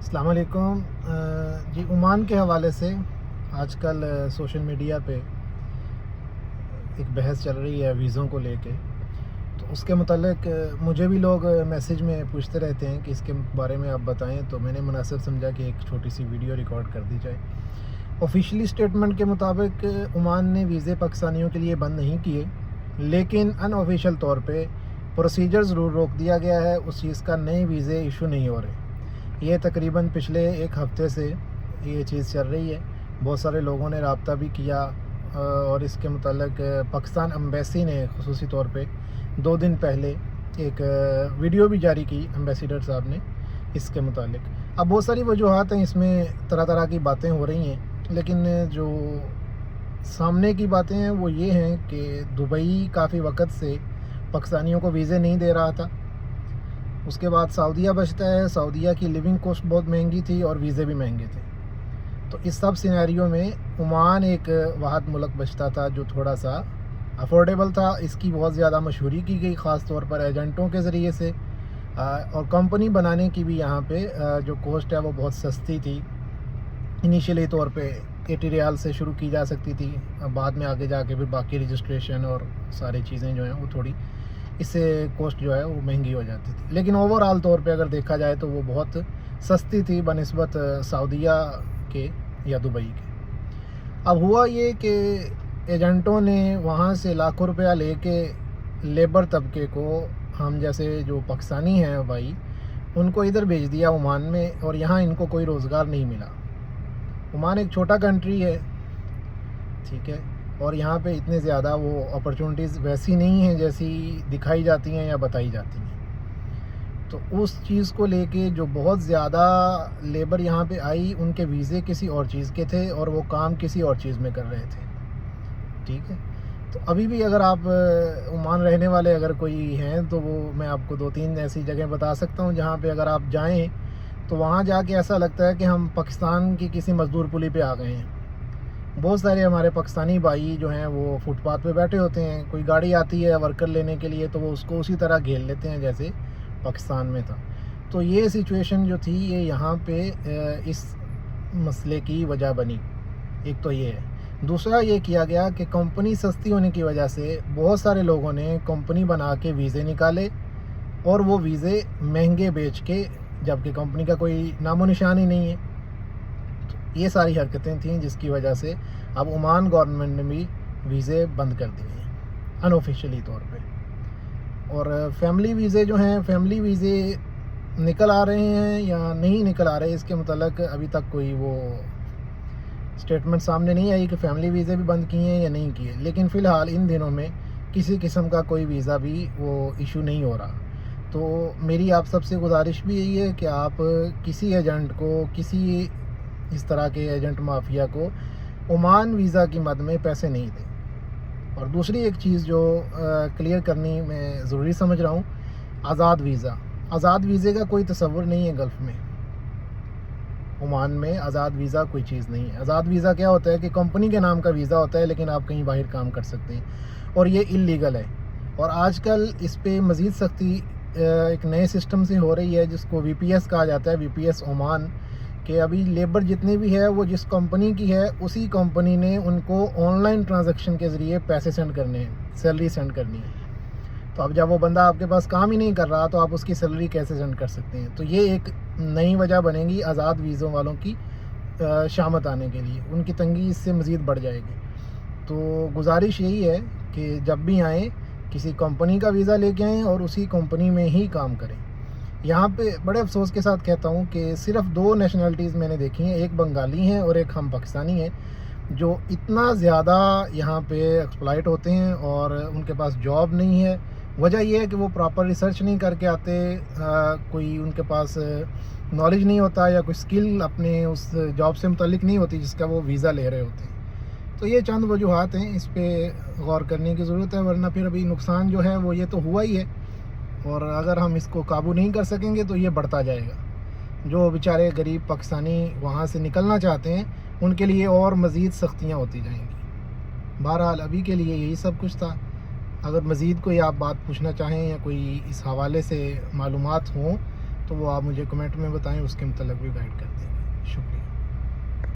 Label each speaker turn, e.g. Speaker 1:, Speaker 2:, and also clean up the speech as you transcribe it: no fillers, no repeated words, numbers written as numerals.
Speaker 1: السلام علیکم۔ جی، عمان کے حوالے سے آج کل سوشل میڈیا پہ ایک بحث چل رہی ہے ویزوں کو لے کے، تو اس کے متعلق مجھے بھی لوگ میسیج میں پوچھتے رہتے ہیں کہ اس کے بارے میں آپ بتائیں، تو میں نے مناسب سمجھا کہ ایک چھوٹی سی ویڈیو ریکارڈ کر دی جائے۔ آفیشلی اسٹیٹمنٹ کے مطابق عمان نے ویزے پاکستانیوں کے لیے بند نہیں کیے، لیکن ان آفیشیل طور پہ پروسیجر ضرور روک دیا گیا ہے، اس چیز کا نئے ویزے ایشو نہیں ہو رہے۔ یہ تقریباً پچھلے ایک ہفتے سے یہ چیز چل رہی ہے، بہت سارے لوگوں نے رابطہ بھی کیا، اور اس کے متعلق پاکستان ایمبیسی نے خصوصی طور پہ 2 دن پہلے ایک ویڈیو بھی جاری کی ایمبیسیڈر صاحب نے اس کے متعلق۔ اب بہت ساری وجوہات ہیں، اس میں طرح طرح کی باتیں ہو رہی ہیں، لیکن جو سامنے کی باتیں ہیں وہ یہ ہیں کہ دبئی کافی وقت سے پاکستانیوں کو ویزے نہیں دے رہا تھا۔ اس کے بعد سعودیہ بچتا ہے، سعودیہ کی لیونگ کاسٹ بہت مہنگی تھی اور ویزے بھی مہنگے تھے۔ تو اس سب سینیریو میں عمان ایک واحد ملک بچتا تھا جو تھوڑا سا افورڈیبل تھا۔ اس کی بہت زیادہ مشہوری کی گئی، خاص طور پر ایجنٹوں کے ذریعے سے، اور کمپنی بنانے کی بھی یہاں پہ جو کوسٹ ہے وہ بہت سستی تھی۔ انیشیلی طور پہ 80 ریال سے شروع کی جا سکتی تھی، بعد میں آگے جا کے پھر باقی رجسٹریشن اور ساری چیزیں جو ہیں وہ تھوڑی اس سے کوسٹ جو ہے وہ مہنگی ہو جاتی تھی، لیکن اوور آل طور پہ اگر دیکھا جائے تو وہ بہت سستی تھی بنسبت سعودیہ کے یا دبئی کے۔ اب ہوا یہ کہ ایجنٹوں نے وہاں سے لاکھوں روپیہ لے کے لیبر طبقے کو، ہم جیسے جو پاکستانی ہیں بھائی، ان کو ادھر بھیج دیا عمان میں، اور یہاں ان کو کوئی روزگار نہیں ملا۔ عمان ایک چھوٹا کنٹری ہے، ٹھیک ہے، اور یہاں پہ اتنے زیادہ وہ اپرچونٹیز ویسی نہیں ہیں جیسی دکھائی جاتی ہیں یا بتائی جاتی ہیں۔ تو اس چیز کو لے کے جو بہت زیادہ لیبر یہاں پہ آئی، ان کے ویزے کسی اور چیز کے تھے اور وہ کام کسی اور چیز میں کر رہے تھے، ٹھیک ہے۔ تو ابھی بھی اگر آپ عمان رہنے والے اگر کوئی ہیں تو وہ میں آپ کو 2-3 ایسی جگہیں بتا سکتا ہوں جہاں پہ اگر آپ جائیں تو وہاں جا کے ایسا لگتا ہے کہ ہم پاکستان کی کسی مزدور پلی پہ آ گئے ہیں۔ بہت سارے ہمارے پاکستانی بھائی جو ہیں وہ فٹ پاتھ پہ بیٹھے ہوتے ہیں، کوئی گاڑی آتی ہے ورکر لینے کے لیے تو وہ اس کو اسی طرح گھیر لیتے ہیں جیسے پاکستان میں تھا۔ تو یہ سچویشن جو تھی یہ یہاں پہ اس مسئلے کی وجہ بنی۔ ایک تو یہ ہے، دوسرا یہ کیا گیا کہ کمپنی سستی ہونے کی وجہ سے بہت سارے لوگوں نے کمپنی بنا کے ویزے نکالے، اور وہ ویزے مہنگے بیچ کے، جبکہ کمپنی کا کوئی نام و نشان ہی نہیں ہے۔ یہ ساری حرکتیں تھیں جس کی وجہ سے اب عمان گورنمنٹ نے بھی ویزے بند کر دیے ہیں ان آفیشیلی طور پہ۔ اور فیملی ویزے جو ہیں، فیملی ویزے نکل آ رہے ہیں یا نہیں نکل آ رہے، اس کے متعلق ابھی تک کوئی وہ اسٹیٹمنٹ سامنے نہیں آئی کہ فیملی ویزے بھی بند کیے ہیں یا نہیں کیے، لیکن فی الحال ان دنوں میں کسی قسم کا کوئی ویزا بھی وہ ایشو نہیں ہو رہا۔ تو میری آپ سب سے گزارش بھی یہی ہے کہ آپ کسی ایجنٹ کو، کسی اس طرح کے ایجنٹ مافیا کو عمان ویزا کی مد میں پیسے نہیں دیں۔ اور دوسری ایک چیز جو کلیئر کرنی میں ضروری سمجھ رہا ہوں، آزاد ویزا، آزاد ویزے کا کوئی تصور نہیں ہے گلف میں۔ عمان میں آزاد ویزا کوئی چیز نہیں ہے۔ آزاد ویزا کیا ہوتا ہے کہ کمپنی کے نام کا ویزا ہوتا ہے، لیکن آپ کہیں باہر کام کر سکتے ہیں، اور یہ اللیگل ہے۔ اور آج کل اس پہ مزید سختی ایک نئے سسٹم سے ہو رہی ہے جس کو وی پی ایس کہا جاتا ہے، وی پی ایس عمان، کہ ابھی لیبر جتنی بھی ہے وہ جس کمپنی کی ہے اسی کمپنی نے ان کو آن لائن ٹرانزیکشن کے ذریعے پیسے سینڈ کرنے ہیں، سیلری سینڈ کرنی ہے۔ تو اب جب وہ بندہ آپ کے پاس کام ہی نہیں کر رہا تو آپ اس کی سیلری کیسے سینڈ کر سکتے ہیں؟ تو یہ ایک نئی وجہ بنے گی آزاد ویزوں والوں کی شامت آنے کے لیے، ان کی تنگی اس سے مزید بڑھ جائے گی۔ تو گزارش یہی ہے کہ جب بھی آئیں کسی کمپنی کا ویزا لے کے آئیں اور اسی کمپنی میں ہی کام کریں۔ یہاں پہ بڑے افسوس کے ساتھ کہتا ہوں کہ صرف 2 نیشنلٹیز میں نے دیکھی ہیں، ایک بنگالی ہیں اور ایک ہم پاکستانی ہیں، جو اتنا زیادہ یہاں پہ ایکسپلائٹ ہوتے ہیں اور ان کے پاس جاب نہیں ہے۔ وجہ یہ ہے کہ وہ پراپر ریسرچ نہیں کر کے آتے، کوئی ان کے پاس نالج نہیں ہوتا یا کوئی سکل اپنے اس جاب سے متعلق نہیں ہوتی جس کا وہ ویزا لے رہے ہوتے ہیں۔ تو یہ چند وجوہات ہیں، اس پہ غور کرنے کی ضرورت ہے، ورنہ پھر ابھی نقصان جو ہے وہ یہ تو ہوا ہی ہے، اور اگر ہم اس کو قابو نہیں کر سکیں گے تو یہ بڑھتا جائے گا۔ جو بیچارے غریب پاکستانی وہاں سے نکلنا چاہتے ہیں ان کے لیے اور مزید سختیاں ہوتی جائیں گی۔ بہرحال ابھی کے لیے یہی سب کچھ تھا۔ اگر مزید کوئی آپ بات پوچھنا چاہیں یا کوئی اس حوالے سے معلومات ہوں تو وہ آپ مجھے کمنٹ میں بتائیں، اس کے متعلق بھی گائیڈ کر دیں گے. شکریہ.